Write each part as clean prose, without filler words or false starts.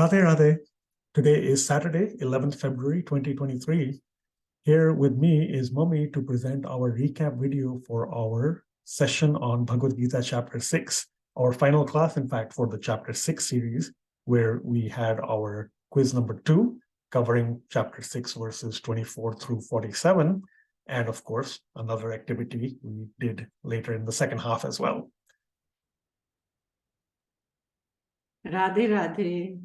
Radhe Radhe. Today is Saturday, 11th February 2023. Here with me is Mummy to present our recap video for our session on Bhagavad Gita chapter 6, our final class, in fact, for the chapter 6 series, where we had our quiz number 2, covering chapter 6, verses 24 through 47, and of course, another activity we did later in the second half as well. Radhe Radhe.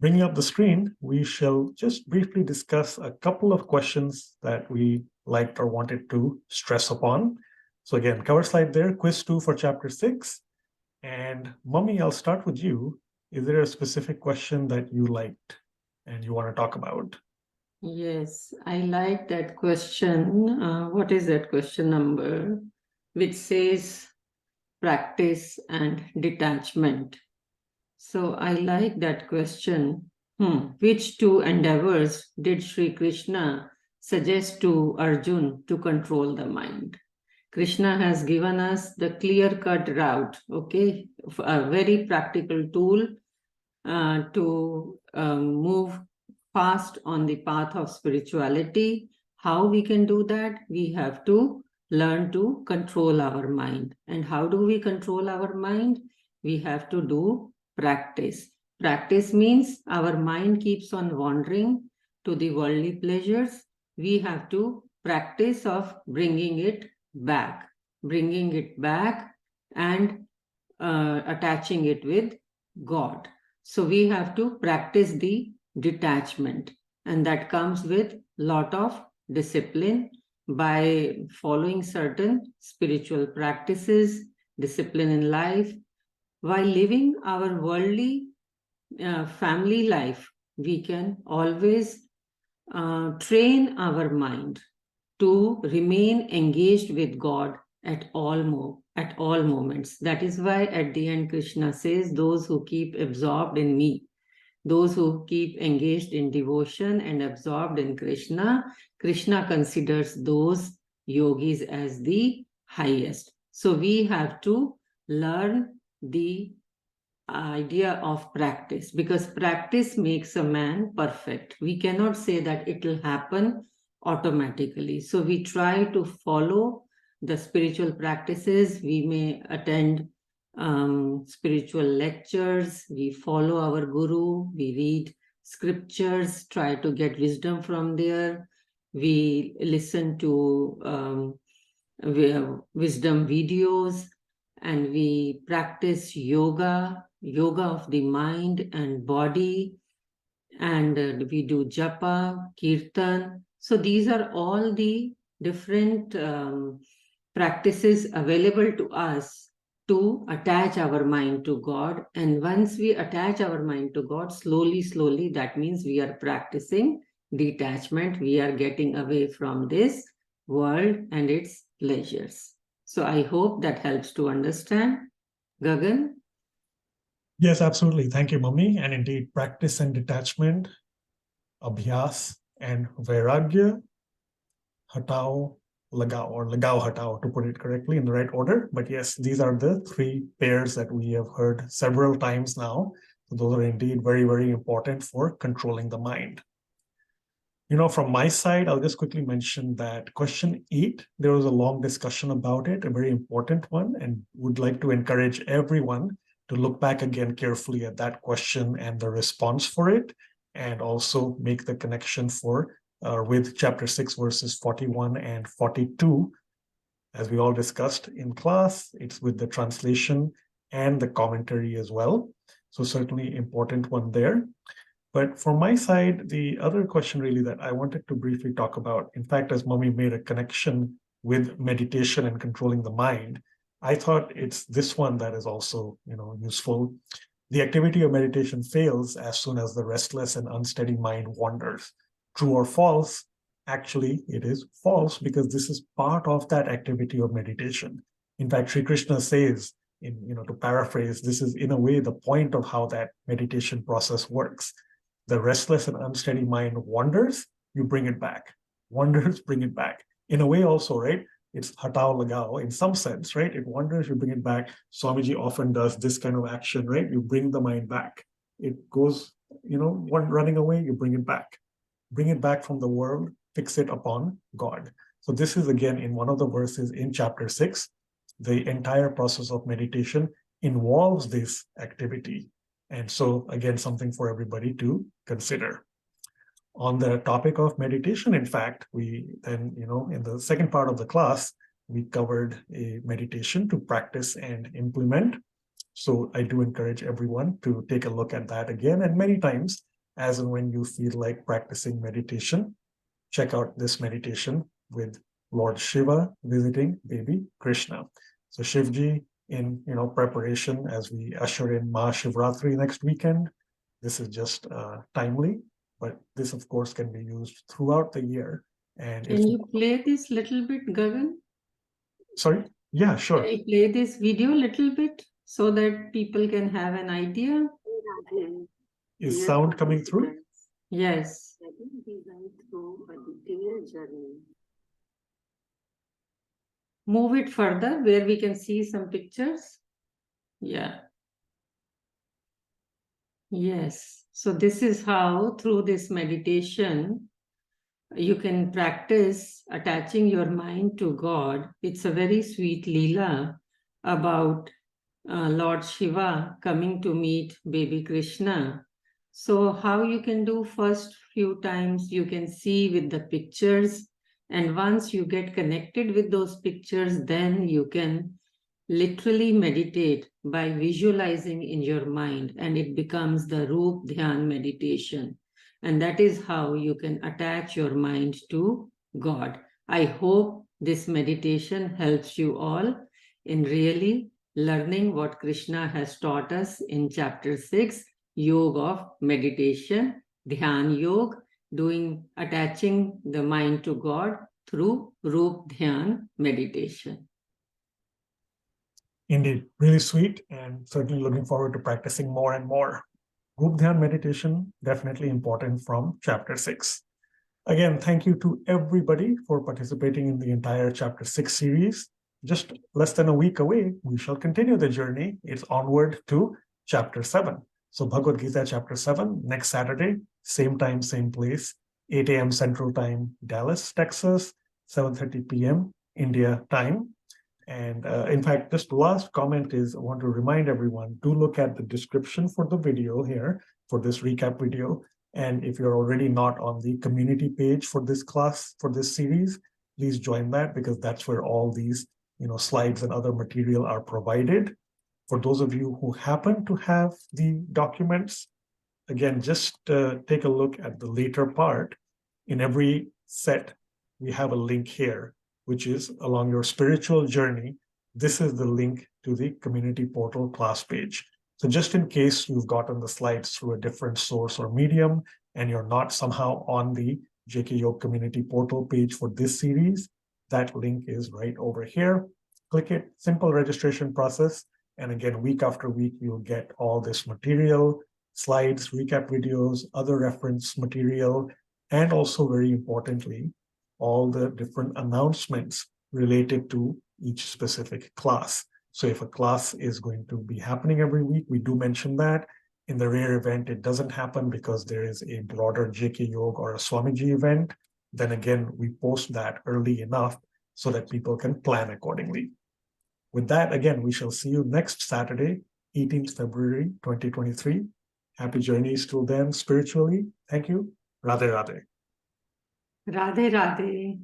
Bringing up the screen, we shall just briefly discuss a couple of questions that we liked or wanted to stress upon. So again, cover slide there, quiz 2 for chapter 6. And Mummy, I'll start with you. Is there a specific question that you liked and you want to talk about? Yes, I like that question. What is that question number? Which says practice and detachment. So I like that question. Which two endeavors did Sri Krishna suggest to Arjun to control the mind? Krishna has given us the clear-cut route, okay? A very practical tool to move fast on the path of spirituality. How we can do that? We have to learn to control our mind. And how do we control our mind? We have to do practice. Practice means our mind keeps on wandering to the worldly pleasures. We have to practice of bringing it back and attaching it with God. So we have to practice the detachment, and that comes with lot of discipline by following certain spiritual practices, discipline in life. While living our worldly family life, we can always train our mind to remain engaged with God at all moments. That is why at the end Krishna says, those who keep absorbed in me, those who keep engaged in devotion and absorbed in Krishna, Krishna considers those yogis as the highest. So we have to learn the idea of practice, because practice makes a man perfect. We cannot say that it will happen automatically. So we try to follow the spiritual practices. We may attend spiritual lectures, we follow our guru, we read scriptures, try to get wisdom from there, we listen to wisdom videos, and we practice yoga of the mind and body, and we do japa, kirtan. So these are all the different practices available to us to attach our mind to God. And once we attach our mind to God, slowly, that means we are practicing detachment. We are getting away from this world and its pleasures. So I hope that helps to understand. Gagan? Yes, absolutely. Thank you, Mummy. And indeed, practice and detachment, abhyas and vairagya, hatao, lagao, or lagao hatao, to put it correctly in the right order. But yes, these are the three pairs that we have heard several times now. So those are indeed very, very important for controlling the mind. You know, from my side, I'll just quickly mention that question 8, there was a long discussion about it, a very important one, and would like to encourage everyone to look back again carefully at that question and the response for it, and also make the connection with chapter 6, verses 41 and 42. As we all discussed in class, it's with the translation and the commentary as well. So certainly important one there. But from my side, the other question really that I wanted to briefly talk about, in fact, as Mummy made a connection with meditation and controlling the mind, I thought it's this one that is also, useful. The activity of meditation fails as soon as the restless and unsteady mind wanders. True or false? Actually, it is false, because this is part of that activity of meditation. In fact, Sri Krishna says, to paraphrase, this is in a way the point of how that meditation process works. The restless and unsteady mind wanders, you bring it back. Wanders, bring it back. In a way also, right? It's hatao lagao in some sense, right? It wanders, you bring it back. Swamiji often does this kind of action, right? You bring the mind back. it goes, one running away, you bring it back. Bring it back from the world, fix it upon God. So this is again in one of the verses in chapter 6. The entire process of meditation involves this activity. And so again, something for everybody to consider. On the topic of meditation, in fact, we then, in the second part of the class, we covered a meditation to practice and implement. So I do encourage everyone to take a look at that again. And many times, as and when you feel like practicing meditation, check out this meditation with Lord Shiva visiting baby Krishna. So Shivji, in preparation as we usher in Mahashivratri next weekend, this is just timely, but this of course can be used throughout the year. And Can you play this little bit, Gagan? Sorry? Yeah, sure. Can you play this video a little bit so that people can have an idea? Is sound coming through? Yes. Move it further where we can see some pictures. Yeah. Yes. So this is how, through this meditation, you can practice attaching your mind to God. It's a very sweet Leela about Lord Shiva coming to meet baby Krishna. So how you can do first few times, you can see with the pictures, and once you get connected with those pictures, then you can literally meditate by visualizing in your mind, and it becomes the Roop Dhyan meditation. And that is how you can attach your mind to God. I hope this meditation helps you all in really learning what Krishna has taught us in chapter 6, Yoga of Meditation, Dhyan Yoga, attaching the mind to God through Roop Dhyan meditation. Indeed, really sweet, and certainly looking forward to practicing more and more. Group Dhyan meditation, definitely important from chapter 6. Again, thank you to everybody for participating in the entire chapter 6 series. Just less than a week away, we shall continue the journey. It's onward to chapter 7. So Bhagavad Gita chapter 7, next Saturday, same time, same place, 8 a.m. Central Time, Dallas, Texas, 7:30 p.m. India time. And in fact, just the last comment is I want to remind everyone, do look at the description for the video here, for this recap video. And if you're already not on the community page for this class, for this series, please join that, because that's where all these slides and other material are provided. For those of you who happen to have the documents, again, just take a look at the later part. In every set, we have a link here, which is along your spiritual journey. This is the link to the community portal class page. So just in case you've gotten the slides through a different source or medium, and you're not somehow on the JKYog community portal page for this series, that link is right over here. Click it, simple registration process. And again, week after week, you'll get all this material, slides, recap videos, other reference material, and also very importantly, all the different announcements related to each specific class. So if a class is going to be happening every week, we do mention that. In the rare event it doesn't happen because there is a broader JKYog or a Swamiji event, then again, we post that early enough so that people can plan accordingly. With that, again, we shall see you next Saturday, 18th February, 2023. Happy journeys till then, spiritually. Thank you. Radhe Radhe. Radhe Radhe.